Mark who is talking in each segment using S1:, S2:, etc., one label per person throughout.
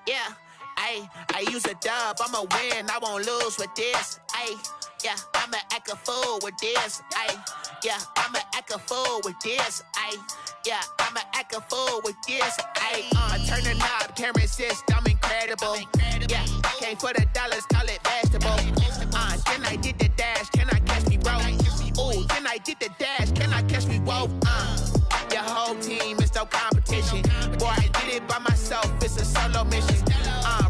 S1: Yeah, I use a dub, I'ma win, I won't lose with this. Yeah, I'ma act a fool with this. Yeah, I'ma act a fool with this. Yeah, I'ma act a fool with this. Turn the knob, camera assist, I'm incredible. Yeah, came for the dollars, call it vegetable. Then I did the dash, can I catch me, bro? Ooh, then I did the dash, can I catch me, whoa? Your whole team is no competition. Boy, I did it by myself, it's a solo mission.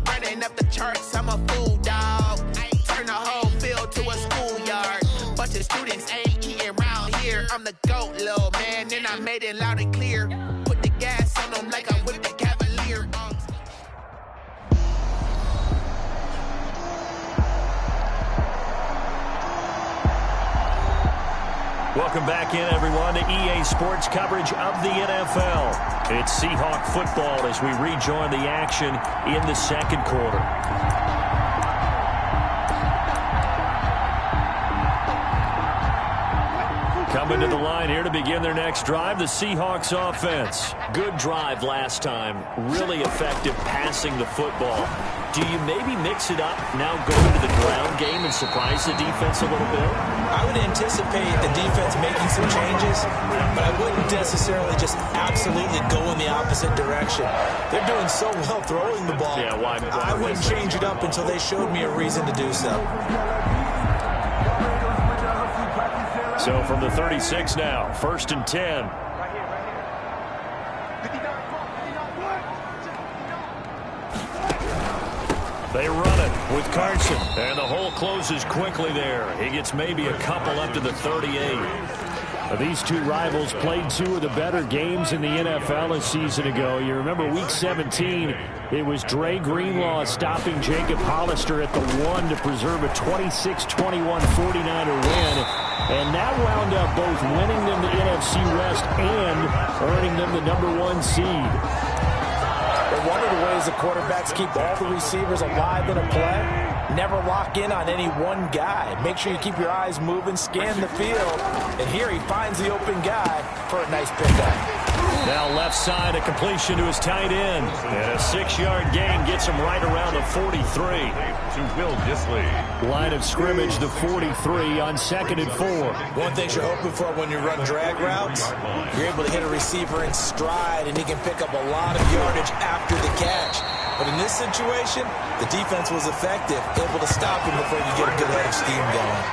S1: Running up the charts, I'm a fool, dog. Turn the whole field to a schoolyard. Bunch of students ain't eating round here. I'm the GOAT, little man, and I made it loud and clear. Put the gas on them like I'm with the Cavalier.
S2: Welcome back in, everyone, to EA Sports coverage of the NFL. It's Seahawk football as we rejoin the action in the second quarter. Coming to the line here to begin their next drive, the Seahawks offense. Good drive last time. Really effective passing the football. Do you maybe mix it up, now go into the ground game and surprise the defense a little bit?
S3: I would anticipate the defense making some changes, but I wouldn't necessarily just absolutely go in the opposite direction. They're doing so well throwing the ball.
S2: Yeah, why
S3: I wouldn't change it up until they showed me a reason to do so.
S2: So from the 36 now, 1st and 10. They run it with Carson, and the hole closes quickly there. He gets maybe a couple up to the 38. These two rivals played two of the better games in the NFL a season ago. You remember Week 17, it was Dre Greenlaw stopping Jacob Hollister at the 1 to preserve a 26-21 49er win. And that wound up both winning them the NFC West and earning them the #1 seed.
S3: But one of the ways the quarterbacks keep all the receivers alive in a play, never lock in on any one guy. Make sure you keep your eyes moving, scan the field. And here he finds the open guy for a nice pickup.
S2: Now left side, a completion to his tight end. And a 6-yard gain gets him right around the 43.
S4: To Will Disley.
S2: Line of scrimmage, the 43 on 2nd and 4.
S3: One thing you're hoping for when you run drag routes, you're able to hit a receiver in stride, and he can pick up a lot of yardage after the catch. But in this situation, the defense was effective, able to stop him before you get a good head of steam going.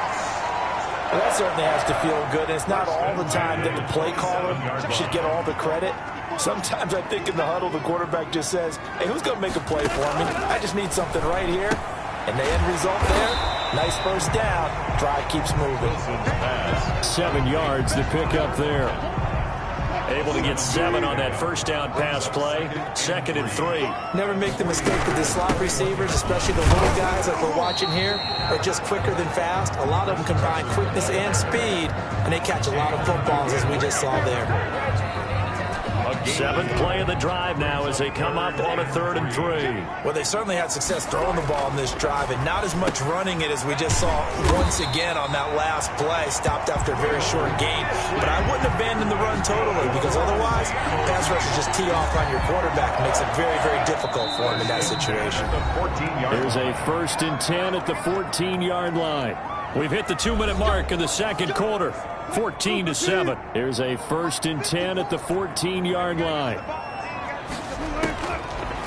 S3: Well, that certainly has to feel good, and it's not all the time that the play caller should get all the credit. Sometimes I think in the huddle, the quarterback just says, hey, who's going to make a play for me? I just need something right here. And the end result there, nice first down. Drive keeps moving.
S2: 7 yards to pick up there. Able to get 7 on that first down pass play. 2nd and 3.
S3: Never make the mistake that the slot receivers, especially the little guys like we're watching here, are just quicker than fast. A lot of them combine quickness and speed, and they catch a lot of footballs, as we just saw there.
S2: 7th play of the drive now as they come up on a 3rd and 3.
S3: Well, they certainly had success throwing the ball in this drive, and not as much running it as we just saw once again on that last play. Stopped after a very short gain. But I wouldn't abandon the run totally, because otherwise, pass rushers just tee off on your quarterback. It makes it very, very difficult for him in that situation.
S2: There's a 1st and 10 at the 14-yard line. We've hit the 2-minute mark in the second quarter. 14-7. Here's a 1st and 10 at the 14-yard line.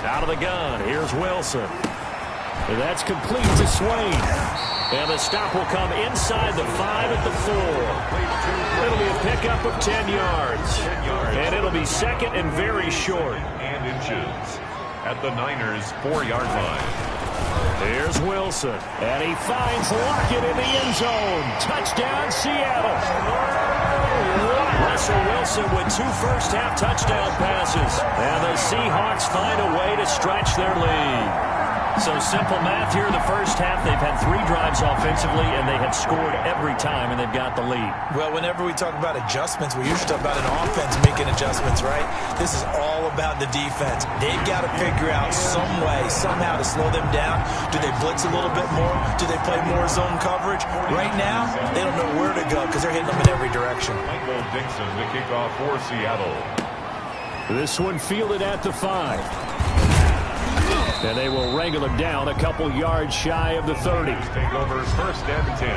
S2: Out of the gun. Here's Wilson. And that's complete to Swain. And the stop will come inside the 5 at the 4. It'll be a pickup of 10 yards. And it'll be 2nd and very short.
S4: And inches at the Niners' 4-yard line.
S2: Here's Wilson, and he finds Lockett in the end zone. Touchdown, Seattle. Russell Wilson with 2 first-half touchdown passes. And the Seahawks find a way to stretch their lead. So simple math here in the first half. They've had 3 drives offensively, and they have scored every time, and they've got the lead.
S3: Well, whenever we talk about adjustments, we usually talk about an offense making adjustments, right? This is all about the defense. They've got to figure out some way, somehow to slow them down. Do they blitz a little bit more? Do they play more zone coverage? Right now, they don't know where to go because they're hitting them in every direction.
S4: Michael Dixon, the kickoff for Seattle.
S2: This one fielded at the 5. And they will wrangle him down a couple yards shy of the 30.
S4: Take over 1st and 10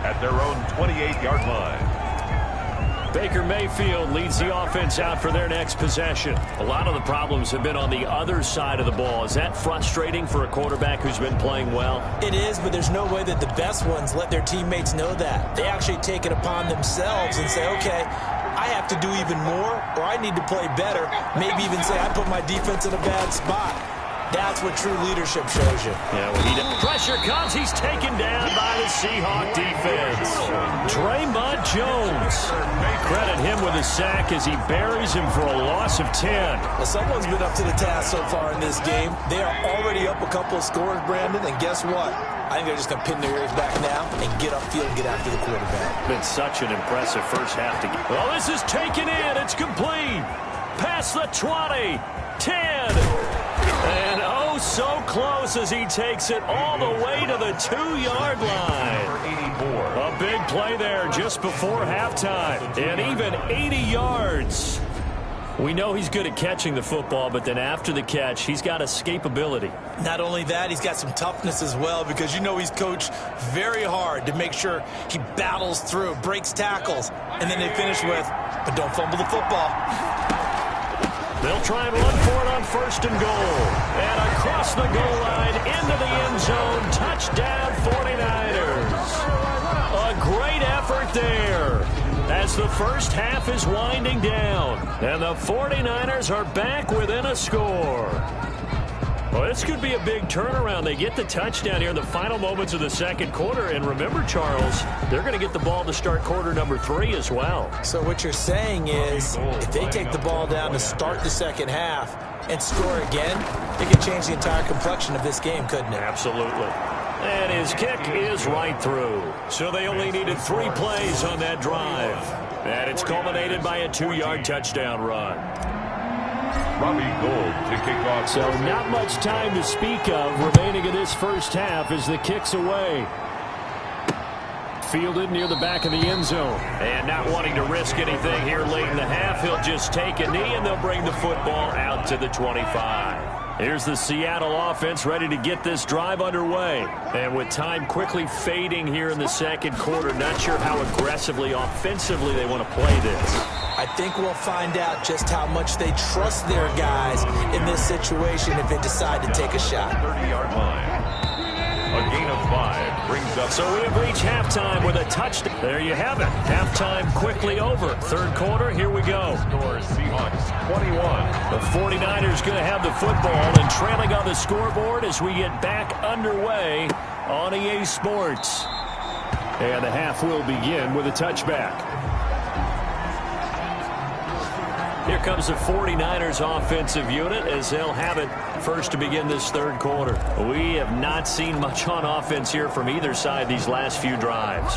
S4: at their own 28-yard line.
S2: Baker Mayfield leads the offense out for their next possession. A lot of the problems have been on the other side of the ball. Is that frustrating for a quarterback who's been playing well?
S3: It is, but there's no way that the best ones let their teammates know that. They actually take it upon themselves and say, okay, I have to do even more, or I need to play better. Maybe even say I put my defense in a bad spot. That's what true leadership shows you.
S2: Yeah, when pressure comes, he's taken down by the Seahawk defense. Draymond Jones. Credit him with a sack as he buries him for a loss of 10.
S3: Well, someone's been up to the task so far in this game. They are already up a couple of scores, Brandon, and guess what? I think they're just going to pin their ears back now and get upfield and get after the quarterback.
S2: Been such an impressive first half to get. Well, this is taken in. It's complete. Past the 20. 10. And oh, so close as he takes it all the way to the 2-yard line. A big play there just before halftime. And even 80 yards. We know he's good at catching the football, but then after the catch, he's got escapability.
S3: Not only that, he's got some toughness as well, because you know he's coached very hard to make sure he battles through, breaks tackles, and then they finish with, but don't fumble the football.
S2: They'll try and run for it on 1st and goal. And across the goal line, into the end zone, touchdown 49ers. A great effort there as the first half is winding down. And the 49ers are back within a score. Well, this could be a big turnaround. They get the touchdown here in the final moments of the second quarter. And remember, Charles, they're going to get the ball to start quarter number 3 as well.
S3: So what you're saying is if they take the ball down to start the second half and score again, it could change the entire complexion of this game, couldn't it?
S2: Absolutely. And his kick is right through. So they only needed 3 plays on that drive. And it's culminated by a 2-yard touchdown run.
S4: Robbie Gould to kick off.
S2: So not much time to speak of remaining in this first half as the kick's away. Fielded near the back of the end zone. And not wanting to risk anything here late in the half, he'll just take a knee and they'll bring the football out to the 25. Here's the Seattle offense ready to get this drive underway. And with time quickly fading here in the second quarter, not sure how aggressively, offensively they want to play this.
S3: I think we'll find out just how much they trust their guys in this situation if they decide to take a shot.
S4: 30-yard line. A gain of 5 brings up.
S2: So we have reached halftime with a touchdown. There you have it. Halftime quickly over. Third quarter, here we go.
S4: Scores Seahawks 21.
S2: The 49ers going to have the football and trailing on the scoreboard as we get back underway on EA Sports. And the half will begin with a touchback. Here comes the 49ers offensive unit as they'll have it first to begin this third quarter. We have not seen much on offense here from either side these last few drives.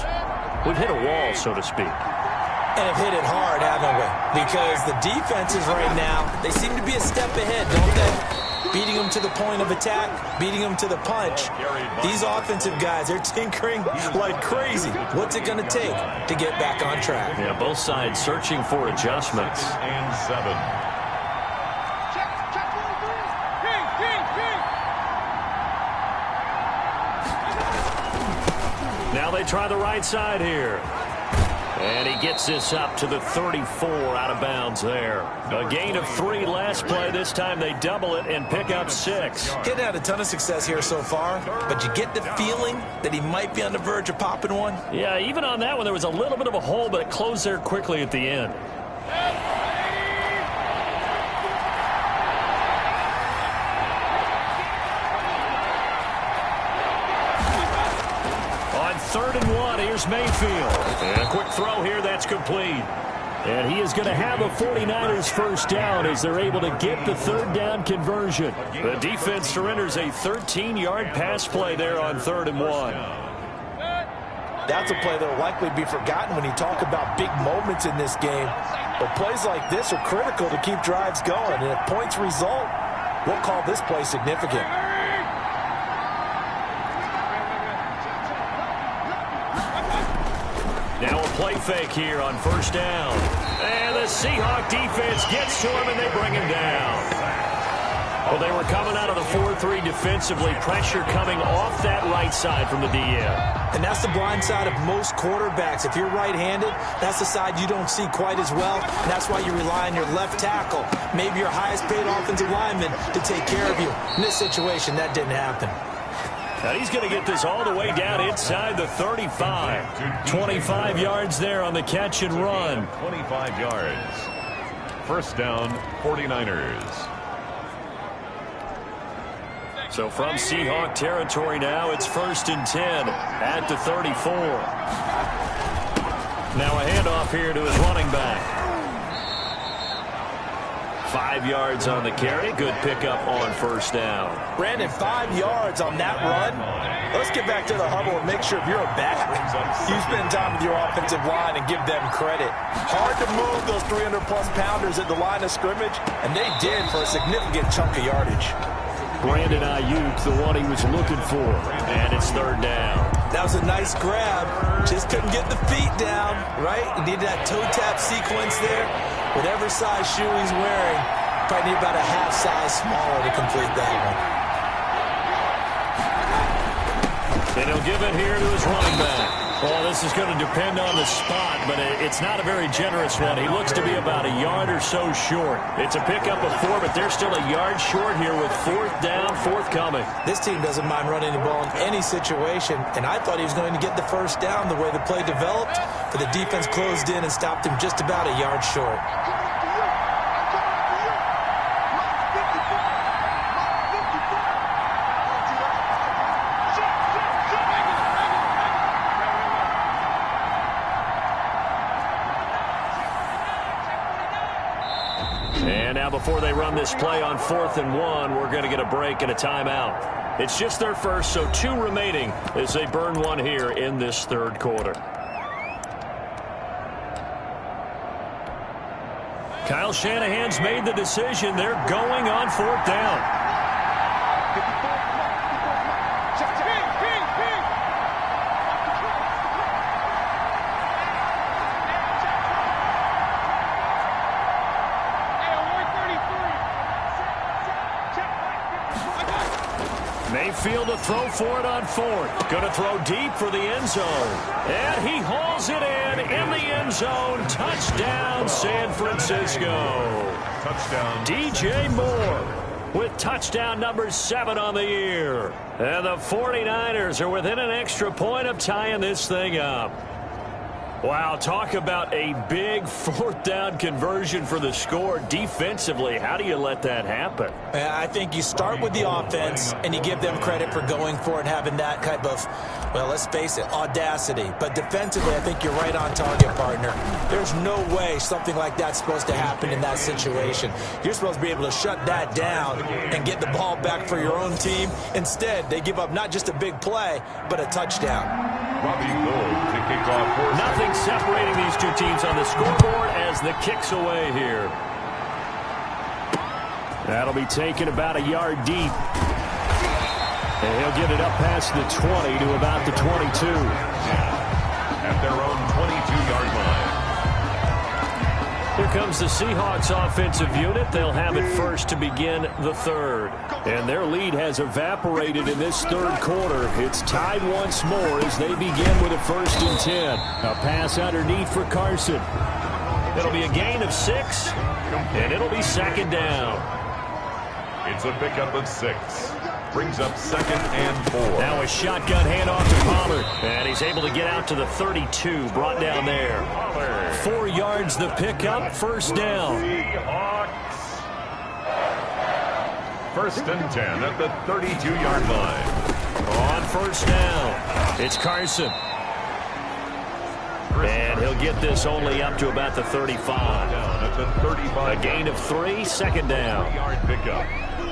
S2: We've hit a wall, so to speak.
S3: And have hit it hard, haven't we? Because the defenses right now, they seem to be a step ahead, don't they? Beating them to the point of attack, beating them to the punch. These offensive guys, they're tinkering like crazy. What's it going to take to get back on track?
S2: Yeah, both sides searching for adjustments.
S4: And 7.
S2: Now they try the right side here. And he gets this up to the 34 out of bounds there. A gain of 3 last play. This time they double it and pick up 6.
S3: Getting had a ton of success here so far, but you get the feeling that he might be on the verge of popping one.
S2: Yeah, even on that one, there was a little bit of a hole, but it closed there quickly at the end. Third and 1, here's Mayfield. And a quick throw here, that's complete. And he is going to have a 49ers first down as they're able to get the third down conversion. The defense surrenders a 13-yard pass play there on 3rd and 1.
S3: That's a play that will likely be forgotten when you talk about big moments in this game. But plays like this are critical to keep drives going. And if points result, we'll call this play significant.
S2: Now a play fake here on first down. And the Seahawk defense gets to him and they bring him down. Well, they were coming out of the 4-3 defensively. Pressure coming off that right side from the DM.
S3: And that's the blind side of most quarterbacks. If you're right-handed, that's the side you don't see quite as well. And that's why you rely on your left tackle, maybe your highest-paid offensive lineman, to take care of you. In this situation, that didn't happen.
S2: Now he's going to get this all the way down inside the 35. 25 yards there on the catch and run.
S4: 25 yards. First down, 49ers.
S2: So from Seahawk territory now, it's 1st and 10 at the 34. Now a handoff here to his running back. 5 yards on the carry. Good pickup on first down.
S3: Brandon, 5 yards on that run. Let's get back to the huddle and make sure if you're a back, you spend time with your offensive line and give them credit. Hard to move those 300-plus pounders at the line of scrimmage, and they did for a significant chunk of yardage.
S2: Brandon Ayuk, the one he was looking for, and it's 3rd down.
S3: That was a nice grab. Just couldn't get the feet down, right? He needed that toe tap sequence there. Whatever size shoe he's wearing, probably need about a half size smaller to complete that one.
S2: And he'll give it here to his running back. Well, this is going to depend on the spot, but it's not a very generous one. He looks to be about a yard or so short. It's a pickup of 4, but they're still a yard short here with 4th down, forthcoming.
S3: This team doesn't mind running the ball in any situation, and I thought he was going to get the first down the way the play developed, but the defense closed in and stopped him just about a yard short.
S2: And now before they run this play on 4th and 1, we're going to get a break and a timeout. It's just their first, so 2 remaining as they burn one here in this 3rd quarter. Kyle Shanahan's made the decision. They're going on 4th down. Mayfield to throw for it on 4th. Going to throw deep for the end zone. And he hauls it in the end zone. Touchdown, San Francisco.
S4: Touchdown.
S2: DJ Moore with touchdown number 7 on the year. And the 49ers are within an extra point of tying this thing up. Wow, talk about a big 4th down conversion for the score. Defensively, how do you let that happen?
S3: I think you start with the offense and you give them credit for going for it and having that type of, well, let's face it, audacity. But defensively, I think you're right on target, partner. There's no way something like that's supposed to happen in that situation. You're supposed to be able to shut that down and get the ball back for your own team. Instead, they give up not just a big play, but a touchdown.
S4: Robbie Gould to kick off.
S2: Nothing separating these two teams on the scoreboard as the kick's away here. That'll be taken about a yard deep. And he'll get it up past the 20 to about the 22.
S4: At their own 22-yard line.
S2: Here comes the Seahawks offensive unit. They'll have it first to begin the 3rd. And their lead has evaporated in this 3rd quarter. It's tied once more as they begin with a 1st and 10. A pass underneath for Carson. It'll be a gain of 6, and it'll be 2nd down.
S4: It's a pickup of 6. Brings up 2nd and 4.
S2: Now a shotgun handoff to Pollard. And he's able to get out to the 32. Brought down there. 4 yards the pickup. 1st down.
S4: Seahawks. 1st and 10 at the 32-yard line.
S2: On 1st down, it's Carson. And he'll get this only up to about the 35.
S4: Down at the 35.
S2: A gain of 3, 2nd down.
S4: 3-yard pickup.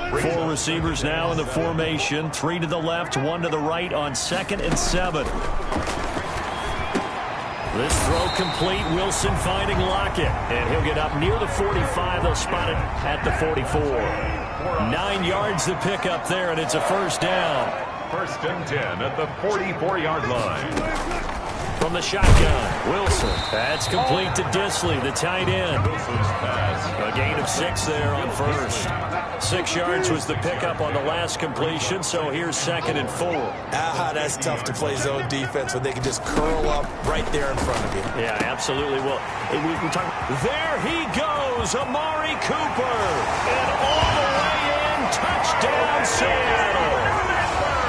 S2: 4 receivers now in the formation. 3 to the left, 1 to the right on 2nd and 7. This throw complete. Wilson finding Lockett. And he'll get up near the 45. They'll spot it at the 44. 9 yards the pickup there, and it's a 1st down.
S4: 1st and 10 at the 44-yard line.
S2: From the shotgun, Wilson. That's complete to Disley, the tight end. A gain of 6 there on first. 6 yards was the pickup on the last completion, so here's 2nd and 4.
S3: That's tough to play zone defense when they can just curl up right there in front of you.
S2: Yeah, absolutely. Well, we talk. There he goes, Amari Cooper. And all the way in, touchdown Seattle.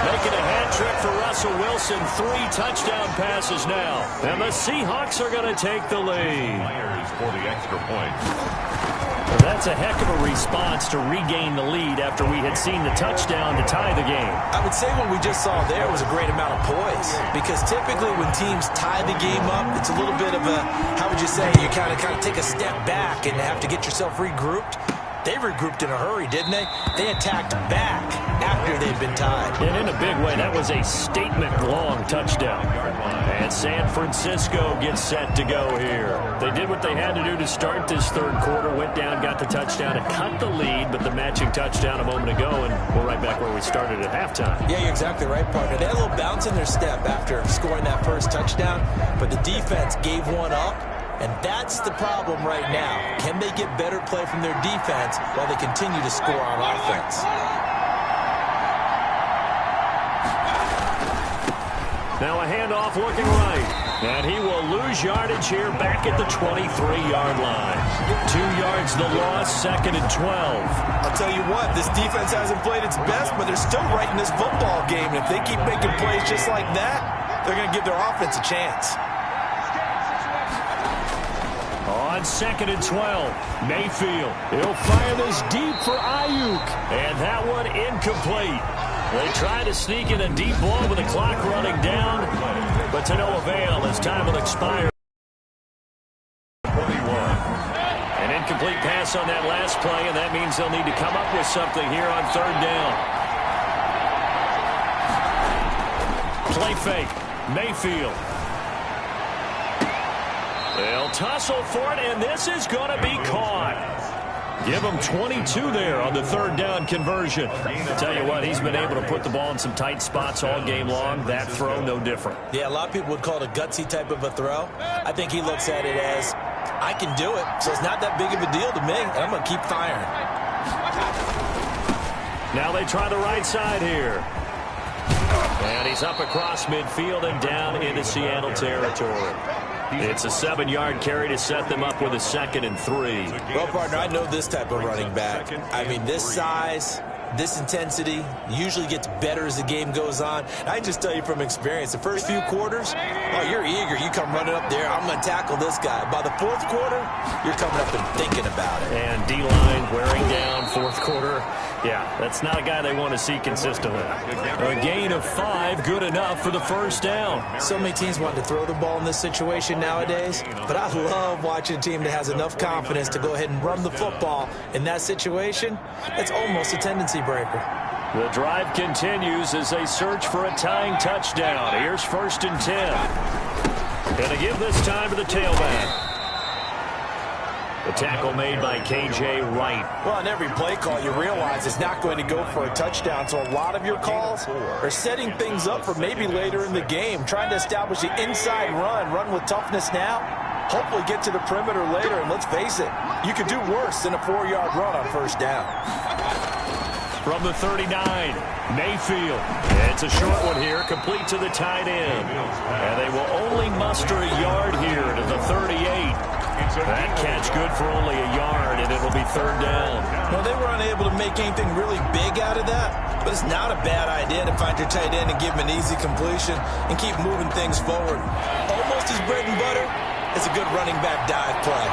S2: Making a hat trick for Russell Wilson. 3 touchdown passes now. And the Seahawks are going to take the lead.
S4: For the extra point.
S2: Well, that's a heck of a response to regain the lead after we had seen the touchdown to tie the game.
S3: I would say what we just saw there was a great amount of poise. Because typically when teams tie the game up, it's a little bit of a, how would you say, you kind of take a step back and have to get yourself regrouped. They regrouped in a hurry, didn't they? They attacked back after they'd been tied.
S2: And in a big way, that was a statement-long touchdown. And San Francisco gets set to go here. They did what they had to do to start this third quarter, went down, got the touchdown, and cut the lead, but the matching touchdown a moment ago, and we're right back where we started at halftime.
S3: Yeah, you're exactly right, partner. They had a little bounce in their step after scoring that first touchdown, but the defense gave one up. And that's the problem right now. Can they get better play from their defense while they continue to score on offense?
S2: Now a handoff looking right. And he will lose yardage here back at the 23-yard line. 2 yards the loss, 2nd and 12.
S3: I'll tell you what, this defense hasn't played its best, but they're still right in this football game. And if they keep making plays just like that, they're going to give their offense a chance.
S2: On 2nd and 12, Mayfield. He'll fire this deep for Ayuk. And that one incomplete. They try to sneak in a deep ball with the clock running down, but to no avail as time will expire. 21. An incomplete pass on that last play, and that means they'll need to come up with something here on 3rd down. Play fake. Mayfield. They'll tussle for it, and this is going to be caught. Give him 22 there on the 3rd down conversion. I tell you what, he's been able to put the ball in some tight spots all game long. That throw, no different.
S3: Yeah, a lot of people would call it a gutsy type of a throw. I think he looks at it as, I can do it, so it's not that big of a deal to me, and I'm going to keep firing.
S2: Now they try the right side here. And he's up across midfield and down into Seattle territory. It's a 7-yard carry to set them up with a 2nd and 3.
S3: Well, partner, I know this type of running back. I mean, this size, this intensity usually gets better as the game goes on. I can just tell you from experience, the first few quarters, oh, you're eager. You come running up there, I'm going to tackle this guy. By the 4th quarter, you're coming up and thinking about it.
S2: And D-line wearing down 4th quarter. Yeah, that's not a guy they want to see consistently. A gain of 5, good enough for the 1st down.
S3: So many teams want to throw the ball in this situation nowadays, but I love watching a team that has enough confidence to go ahead and run the football. In that situation, it's almost a tendency breaker.
S2: The drive continues as they search for a tying touchdown. Here's 1st and 10. Going to give this time to the tailback. The tackle made by K.J. Wright.
S3: Well, on every play call, you realize it's not going to go for a touchdown, so a lot of your calls are setting things up for maybe later in the game, trying to establish the inside run with toughness now, hopefully get to the perimeter later, and let's face it, you could do worse than a 4-yard run on 1st down.
S2: From the 39, Mayfield. It's a short one here, complete to the tight end. And they will only muster a yard here to the 38. That catch good for only a yard, and it'll be 3rd down.
S3: Well, they were unable to make anything really big out of that, but it's not a bad idea to find your tight end and give him an easy completion and keep moving things forward. Almost his bread and butter is a good running back dive play.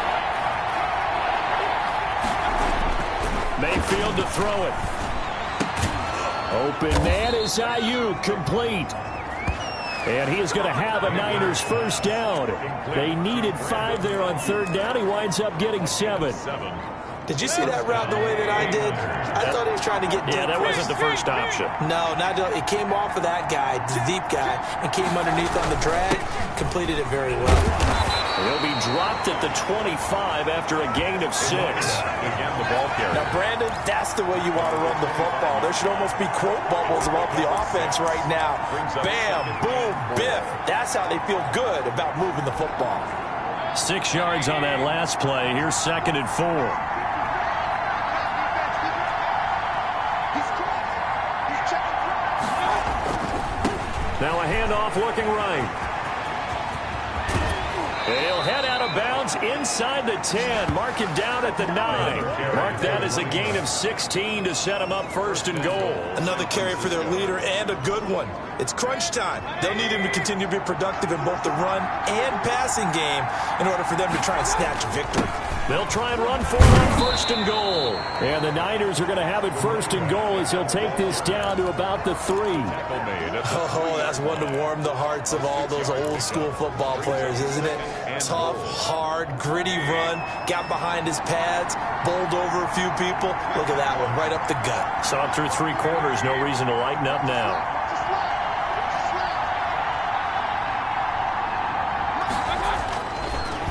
S2: Mayfield to throw it. Open man is Ayuk, complete. And he is going to have a Niners 1st down. They needed 5 there on 3rd down. He winds up getting 7.
S3: Did you see that route the way that I did? I thought he was trying to get deep.
S2: Yeah, that wasn't the first option.
S3: No, it came off of that guy, the deep guy, and came underneath on the drag. Completed it very well.
S2: He'll be dropped at the 25 after a gain of 6.
S4: Again, the ball carrier.
S3: Now, Brandon, that's the way you want to run the football. There should almost be quote bubbles above the offense right now. Bam, boom, biff. That's how they feel good about moving the football.
S2: 6 yards on that last play. Here's 2nd and 4. Now a handoff looking right. And he'll head out of bounds inside the 10. Mark it down at the 9. Mark that as a gain of 16 to set him up 1st and goal.
S3: Another carry for their leader and a good one. It's crunch time. They'll need him to continue to be productive in both the run and passing game in order for them to try and snatch a victory.
S2: They'll try and run for it on 1st and goal. And the Niners are going to have it 1st and goal as he'll take this down to about the 3.
S3: Oh, that's one to warm the hearts of all those old school football players, isn't it? Tough, hard, gritty run. Got behind his pads, bowled over a few people. Look at that one, right up the gut.
S2: Saw it through 3 quarters. No reason to lighten up now.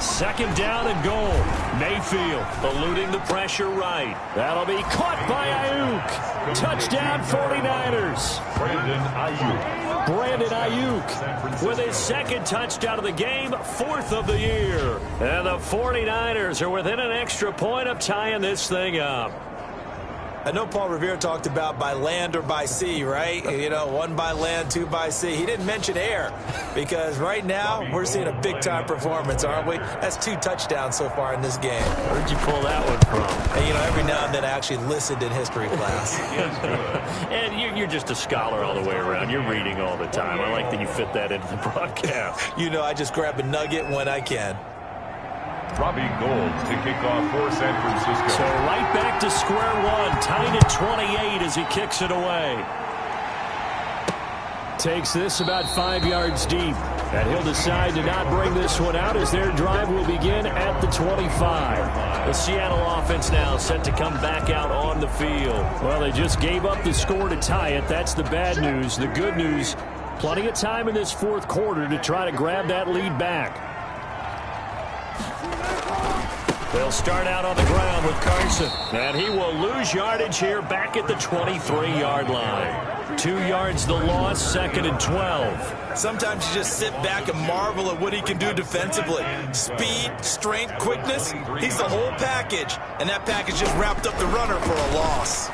S2: Second down and goal. Mayfield eluding the pressure right. That'll be caught by Ayuk. Touchdown 49ers. Brandon Ayuk with his 2nd touchdown of the game, 4th of the year. And the 49ers are within an extra point of tying this thing up.
S3: I know Paul Revere talked about by land or by sea, right? You know, 1 by land, 2 by sea. He didn't mention air because right now we're seeing a big-time performance, aren't we? That's 2 touchdowns so far in this game.
S2: Where'd you pull that one from?
S3: And, you know, every now and then I actually listened in history class.
S2: And you're just a scholar all the way around. You're reading all the time. I like that you fit that into the broadcast.
S3: You know, I just grab a nugget when I can.
S4: Robbie Gould to kick off for San Francisco.
S2: So right back to square one, tied at 28 as he kicks it away. Takes this about 5 yards deep. And he'll decide to not bring this one out as their drive will begin at the 25. The Seattle offense now set to come back out on the field. Well, they just gave up the score to tie it. That's the bad news. The good news, plenty of time in this 4th quarter to try to grab that lead back. They'll start out on the ground with Carson. And he will lose yardage here back at the 23-yard line. 2 yards the loss, 2nd and 12.
S3: Sometimes you just sit back and marvel at what he can do defensively. Speed, strength, quickness, he's the whole package. And that package just wrapped up the runner for a loss.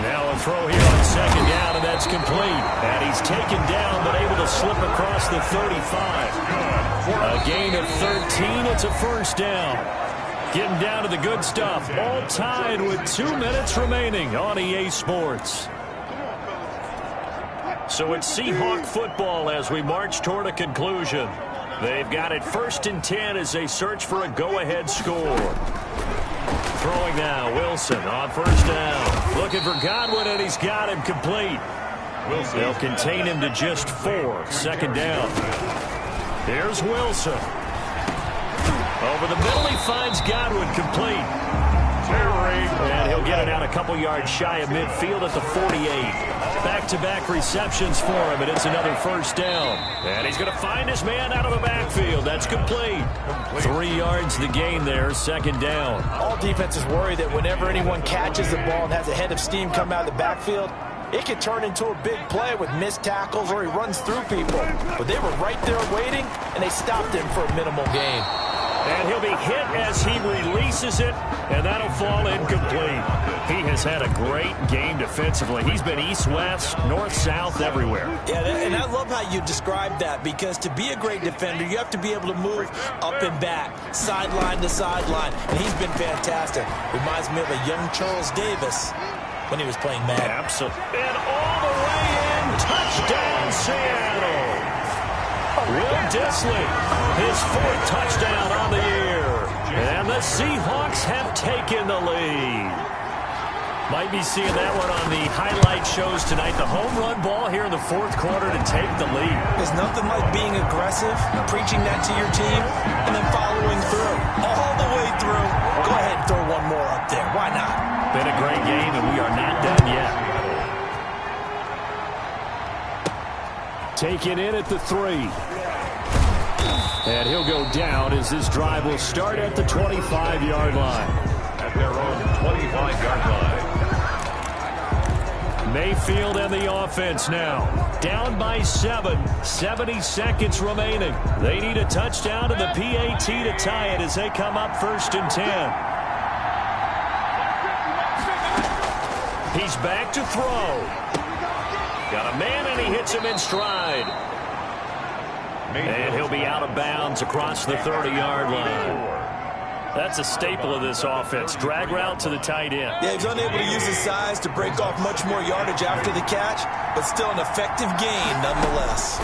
S2: Now a throw here on 2nd down, and that's complete. And he's taken down, but able to slip across the 35. A gain of 13, it's a 1st down. Getting down to the good stuff. All tied with 2 minutes remaining on EA Sports. So it's Seahawk football as we march toward a conclusion. They've got it 1st and 10 as they search for a go-ahead score. Throwing now, Wilson on 1st down. Looking for Godwin, and he's got him complete. They'll contain him to just 4. 2nd down. Here's Wilson. Over the middle, he finds Godwin complete. And he'll get it out a couple yards shy of midfield at the 48. Back-to-back receptions for him, and it's another 1st down. And he's going to find his man out of the backfield. That's complete. 3 yards the gain there, 2nd down.
S3: All defenses worry that whenever anyone catches the ball and has a head of steam come out of the backfield, it can turn into a big play with missed tackles or he runs through people. But they were right there waiting, and they stopped him for a minimal gain.
S2: And he'll be hit as he releases it, and that'll fall incomplete. He has had a great game defensively. He's been east-west, north-south, everywhere.
S3: Yeah, and I love how you described that, because to be a great defender, you have to be able to move up and back, sideline to sideline, and he's been fantastic. Reminds me of a young Charles Davis when he was playing Madden.
S2: Absolutely. And all the way in, touchdown, Seattle. Will Dissly, his 4th touchdown on the year. And the Seahawks have taken the lead. Might be seeing that one on the highlight shows tonight. The home run ball here in the 4th quarter to take the lead.
S3: There's nothing like being aggressive, preaching that to your team, and then following through. All the way through. Go ahead and throw one more up there. Why not?
S2: Been a great game, and we are not done yet. Taken in at the 3. And he'll go down as this drive will start at the 25-yard line.
S4: At their own 25-yard line.
S2: Mayfield and the offense now. Down by 7. 70 seconds remaining. They need a touchdown to the PAT to tie it as they come up 1st and 10. He's back to throw. Got a man, and he hits him in stride. And he'll be out of bounds across the 30-yard line. That's a staple of this offense. Drag route to the tight end.
S3: Yeah, he's unable to use his size to break off much more yardage after the catch, but still an effective gain nonetheless.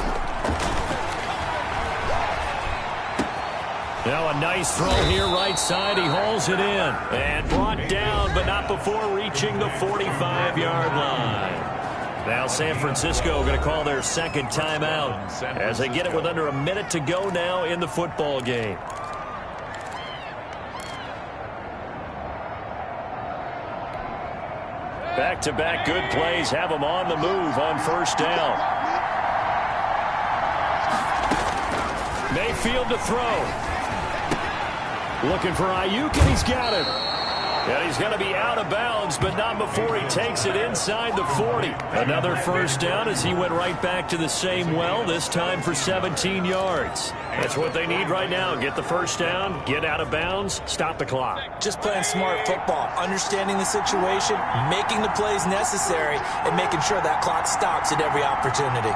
S2: Now a nice throw here right side. He hauls it in. And brought down, but not before reaching the 45-yard line. Now San Francisco going to call their second timeout as they get it with under a minute to go now in the football game. Back-to-back good plays have them on the move on 1st down. Mayfield to throw. Looking for Ayuk, and he's got it. And he's going to be out of bounds, but not before he takes it inside the 40. Another 1st down as he went right back to the same well, this time for 17 yards. That's what they need right now. Get the 1st down, get out of bounds, stop the clock.
S3: Just playing smart football, understanding the situation, making the plays necessary, and making sure that clock stops at every opportunity.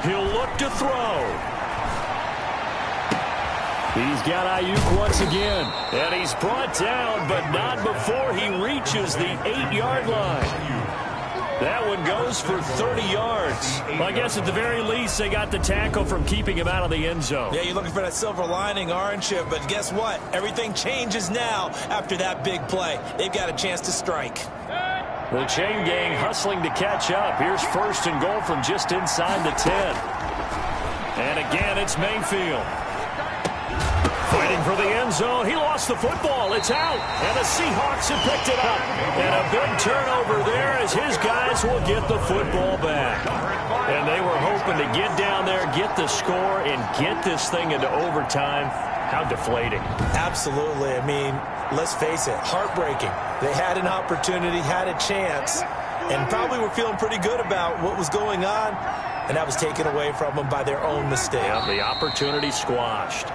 S2: He'll look to throw. He's got Ayuk once again, and he's brought down, but not before he reaches the 8-yard line. That one goes for 30 yards. Well, I guess at the very least, they got the tackle from keeping him out of the end zone.
S3: Yeah, you're looking for that silver lining, aren't you? But guess what? Everything changes now after that big play. They've got a chance to strike.
S2: The chain gang hustling to catch up. Here's 1st and goal from just inside the 10. And again, it's Mayfield. Fighting for the end zone. He lost the football. It's out. And the Seahawks have picked it up. And a big turnover there as his guys will get the football back. And they were hoping to get down there, get the score, and get this thing into overtime. How deflating.
S3: Absolutely. I mean, let's face it, heartbreaking. They had an opportunity, had a chance, and probably were feeling pretty good about what was going on, and that was taken away from them by their own mistake.
S2: Yeah, the opportunity squashed.